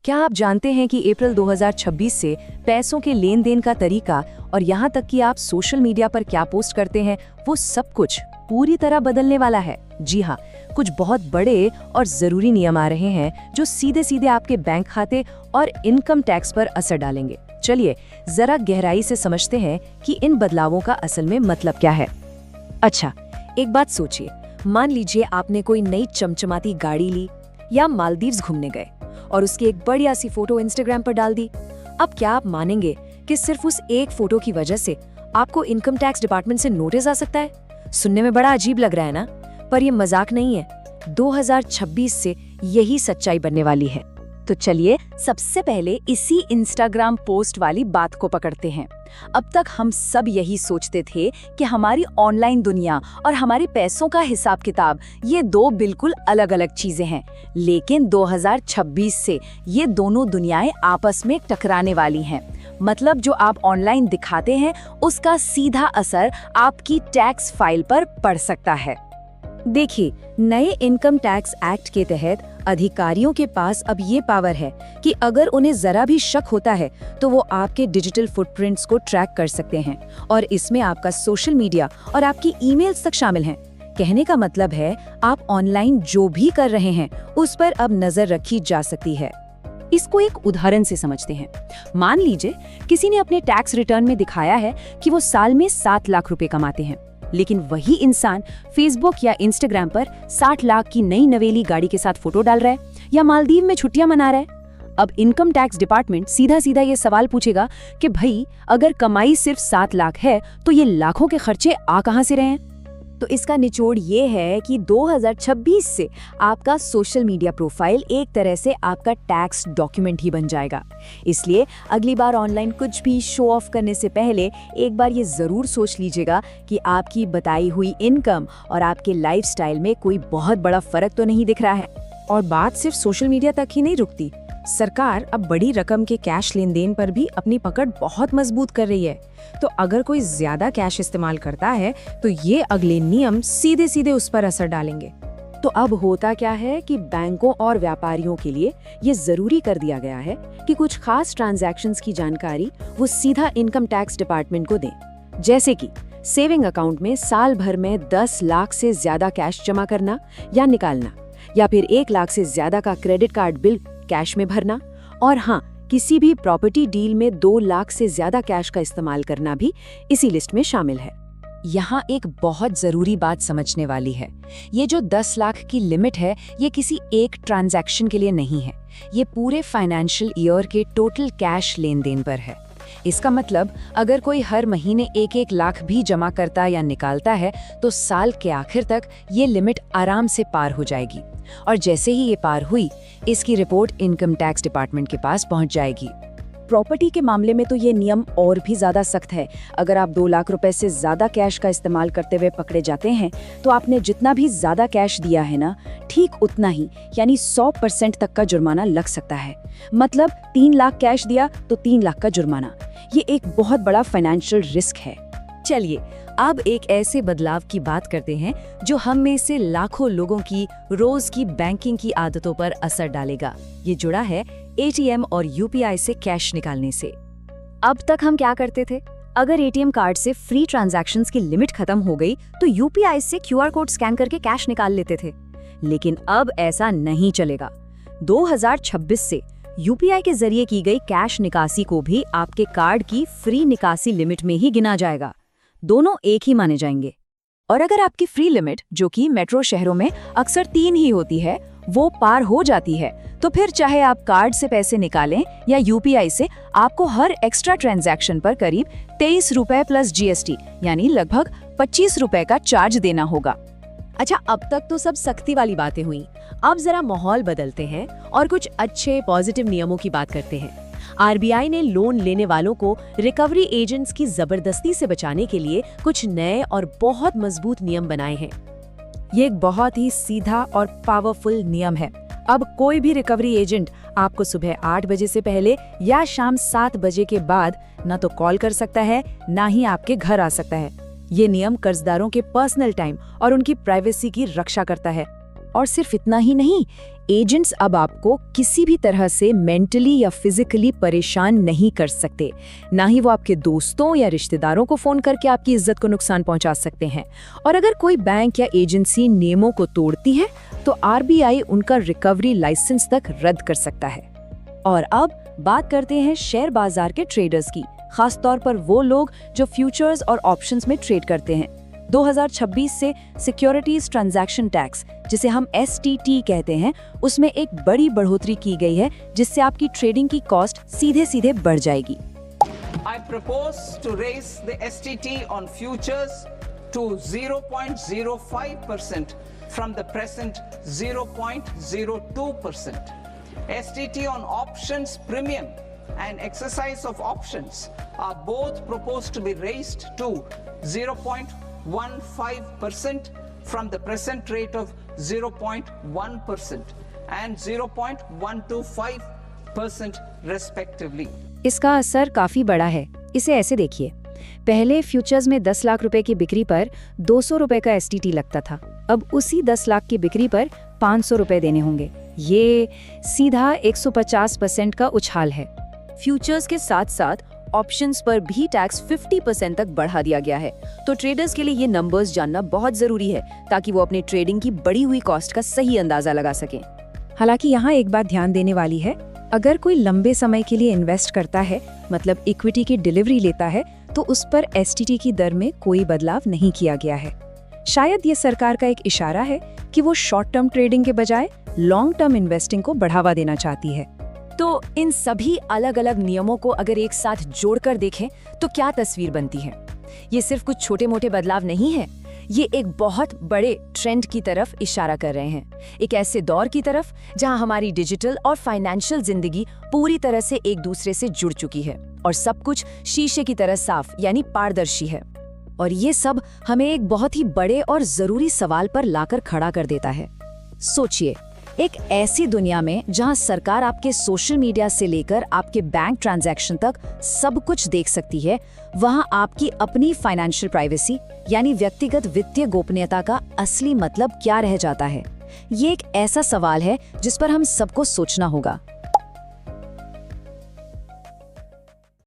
क्या आप जानते हैं कि अप्रैल 2026 से पैसों के लेन देन का तरीका और यहाँ तक कि आप सोशल मीडिया पर क्या पोस्ट करते हैं वो सब कुछ पूरी तरह बदलने वाला है। जी हाँ, कुछ बहुत बड़े और जरूरी नियम आ रहे हैं जो सीधे सीधे आपके बैंक खाते और इनकम टैक्स पर असर डालेंगे। चलिए जरा गहराई से समझते हैं कि इन बदलावों का असल में मतलब क्या है। अच्छा, एक बात सोचिए, मान लीजिए आपने कोई नई चमचमाती गाड़ी ली या मालदीव्स घूमने गए और उसकी एक बढ़िया सी फोटो इंस्टाग्राम पर डाल दी। अब क्या आप मानेंगे कि सिर्फ उस एक फोटो की वजह से आपको इनकम टैक्स डिपार्टमेंट से नोटिस आ सकता है? सुनने में बड़ा अजीब लग रहा है ना, पर ये मजाक नहीं है। 2026 से यही सच्चाई बनने वाली है। तो चलिए सबसे पहले इसी इंस्टाग्राम पोस्ट वाली बात को पकड़ते हैं। अब तक हम सब यही सोचते थे कि हमारी ऑनलाइन दुनिया और हमारे पैसों का हिसाब किताब ये दो बिल्कुल अलग अलग चीजें हैं, लेकिन 2026 से ये दोनों दुनियाएं आपस में टकराने वाली हैं। मतलब जो आप ऑनलाइन दिखाते हैं उसका सीधा असर आपकी टैक्स फाइल पर पड़ सकता है। देखिए, नए इनकम टैक्स एक्ट के तहत अधिकारियों के पास अब ये पावर है कि अगर उन्हें जरा भी शक होता है तो वो आपके डिजिटल फुटप्रिंट्स को ट्रैक कर सकते हैं, और इसमें आपका सोशल मीडिया और आपकी ईमेल्स तक शामिल हैं। कहने का मतलब है आप ऑनलाइन जो भी कर रहे हैं उस पर अब नजर रखी जा सकती है। इसको एक उदाहरण से समझते हैं। मान लीजिए किसी ने अपने टैक्स रिटर्न में दिखाया है कि वो साल में 7 लाख रुपए कमाते हैं, लेकिन वही इंसान फेसबुक या इंस्टाग्राम पर 60 लाख की नई नवेली गाड़ी के साथ फोटो डाल रहा है या मालदीव में छुट्टियां मना रहा है। अब इनकम टैक्स डिपार्टमेंट सीधा सीधा ये सवाल पूछेगा कि भाई, अगर कमाई सिर्फ 7 लाख है तो ये लाखों के खर्चे आ कहां से रहे हैं? तो इसका निचोड़ ये है कि 2026 से आपका सोशल मीडिया प्रोफाइल एक तरह से आपका टैक्स डॉक्यूमेंट ही बन जाएगा। इसलिए अगली बार ऑनलाइन कुछ भी शो ऑफ करने से पहले एक बार ये जरूर सोच लीजिएगा कि आपकी बताई हुई इनकम और आपके लाइफस्टाइल में कोई बहुत बड़ा फर्क तो नहीं दिख रहा है। और बात सिर्फ सोशल मीडिया तक ही नहीं रुकती। सरकार अब बड़ी रकम के कैश लेन देन पर भी अपनी पकड़ बहुत मजबूत कर रही है। तो अगर कोई ज्यादा कैश इस्तेमाल करता है तो ये अगले नियम सीधे सीधे उस पर असर डालेंगे। तो अब होता क्या है कि बैंकों और व्यापारियों के लिए ये जरूरी कर दिया गया है कि कुछ खास ट्रांजैक्शंस की जानकारी वो सीधा इनकम टैक्स डिपार्टमेंट को दें। जैसे कि सेविंग अकाउंट में साल भर में 10 लाख से ज्यादा कैश जमा करना या निकालना, या फिर 1 लाख से ज्यादा का क्रेडिट कार्ड बिल कैश में भरना, और हाँ, किसी भी प्रॉपर्टी डील में 2 लाख से ज्यादा कैश का इस्तेमाल करना भी इसी लिस्ट में शामिल है। यहाँ एक बहुत जरूरी बात समझने वाली है। ये जो 10 लाख की लिमिट है ये किसी एक ट्रांजैक्शन के लिए नहीं है, ये पूरे फाइनेंशियल ईयर के टोटल कैश लेन देन पर है। इसका मतलब अगर कोई हर महीने 1-1 लाख भी जमा करता या निकालता है तो साल के आखिर तक ये लिमिट आराम से पार हो जाएगी, और जैसे ही ये पार हुई इसकी रिपोर्ट इनकम टैक्स डिपार्टमेंट के पास पहुंच जाएगी। प्रॉपर्टी के मामले में तो ये नियम और भी ज्यादा सख्त है। अगर आप 2 लाख रुपए से ज्यादा कैश का इस्तेमाल करते हुए पकड़े जाते हैं तो आपने जितना भी ज्यादा कैश दिया है ना, ठीक उतना ही यानी 100% तक का जुर्माना लग सकता है। मतलब 3 लाख कैश दिया तो 3 लाख का जुर्माना। ये एक बहुत बड़ा फाइनेंशियल रिस्क है। चलिए अब एक ऐसे बदलाव की बात करते हैं जो हम में से लाखों लोगों की रोज की बैंकिंग की आदतों पर असर डालेगा। ये जुड़ा है एटीएम और यूपीआई से कैश निकालने से। अब तक हम क्या करते थे? अगर एटीएम कार्ड से फ्री ट्रांजैक्शंस की लिमिट खत्म हो गई तो यूपीआई से क्यूआर कोड स्कैन करके कैश निकाल लेते थे, लेकिन अब ऐसा नहीं चलेगा। 2026 से यूपीआई के जरिए की गई कैश निकासी को भी आपके कार्ड की फ्री निकासी लिमिट में ही गिना जाएगा। दोनों एक ही माने जाएंगे। और अगर आपकी फ्री लिमिट, जो कि मेट्रो शहरों में अक्सर 3 ही होती है, वो पार हो जाती है तो फिर चाहे आप कार्ड से पैसे निकालें या यूपीआई से, आपको हर एक्स्ट्रा ट्रांजैक्शन पर करीब 23 रुपए प्लस जीएसटी यानी लगभग 25 रुपए का चार्ज देना होगा। अच्छा, अब तक तो सब सख्ती वाली बातें हुई। अब जरा माहौल बदलते हैं और कुछ अच्छे पॉजिटिव नियमों की बात करते हैं। आरबीआई ने लोन लेने वालों को रिकवरी एजेंट्स की जबरदस्ती से बचाने के लिए कुछ नए और बहुत मजबूत नियम बनाए हैं। ये एक बहुत ही सीधा और पावरफुल नियम है। अब कोई भी रिकवरी एजेंट आपको सुबह 8 बजे से पहले या शाम 7 बजे के बाद न तो कॉल कर सकता है, ना ही आपके घर आ सकता है। ये नियम कर्जदारों के पर्सनल टाइम और उनकी प्राइवेसी की रक्षा करता है। और सिर्फ इतना ही नहीं, एजेंट्स अब आपको किसी भी तरह से मेंटली या फिजिकली परेशान नहीं कर सकते। ना ही वो आपके दोस्तों या रिश्तेदारों को फोन करके आपकी इज्जत को नुकसान पहुंचा सकते हैं। और अगर कोई बैंक या एजेंसी नियमों को तोड़ती है तो आरबीआई उनका रिकवरी लाइसेंस तक रद्द कर सकता है। और अब बात करते हैं शेयर बाजार के ट्रेडर्स की, खासतौर पर वो लोग जो फ्यूचर्स और ऑप्शंस में ट्रेड करते हैं। 2026 से सिक्योरिटीज ट्रांजैक्शन टैक्स, जिसे हम STT कहते हैं, उसमें एक बड़ी बढ़ोतरी की गई है, जिससे आपकी ट्रेडिंग की कॉस्ट सीधे बढ़ जाएगी। I propose to raise the STT on futures to 0.05% from the present 0.02%. STT on options premium and exercise of options are both proposed to be raised to 0.15% from the present rate of 0.1% and 0.125% respectively. इसका असर काफी बड़ा है। इसे ऐसे देखिए, पहले futures में 10 लाख रुपए की बिक्री पर 200 रुपए का STT लगता था। अब उसी 10 लाख की बिक्री पर 500 रुपए देने होंगे। ये सीधा 150% का उछाल है। फ्यूचर्स के साथ साथ ऑप्शंस पर भी टैक्स 50% तक बढ़ा दिया गया है। तो ट्रेडर्स के लिए ये नंबर्स जानना बहुत जरूरी है, ताकि वो अपने ट्रेडिंग की बढ़ी हुई कॉस्ट का सही अंदाजा लगा सकें। हालांकि यहाँ एक बात ध्यान देने वाली है, अगर कोई लंबे समय के लिए इन्वेस्ट करता है, मतलब इक्विटी की डिलीवरी लेता है, तो उस पर STT की दर में कोई बदलाव नहीं किया गया है। शायद ये सरकार का एक इशारा है कि वो शॉर्ट टर्म ट्रेडिंग के बजाय लॉन्ग टर्म इन्वेस्टिंग को बढ़ावा देना चाहती है। तो इन सभी अलग अलग नियमों को अगर एक साथ जोड़कर देखें तो क्या तस्वीर बनती है? ये सिर्फ कुछ छोटे मोटे बदलाव नहीं है, ये एक बहुत बड़े ट्रेंड की तरफ इशारा कर रहे हैं। एक ऐसे दौर की तरफ जहां हमारी डिजिटल और फाइनेंशियल जिंदगी पूरी तरह से एक दूसरे से जुड़ चुकी है और सब कुछ शीशे की तरह साफ यानी पारदर्शी है। और ये सब हमें एक बहुत ही बड़े और जरूरी सवाल पर लाकर खड़ा कर देता है। सोचिए, एक ऐसी दुनिया में जहां सरकार आपके सोशल मीडिया से लेकर आपके बैंक ट्रांजैक्शन तक सब कुछ देख सकती है, वहां आपकी अपनी फाइनेंशियल प्राइवेसी यानी व्यक्तिगत वित्तीय गोपनीयता का असली मतलब क्या रह जाता है? ये एक ऐसा सवाल है जिस पर हम सबको सोचना होगा।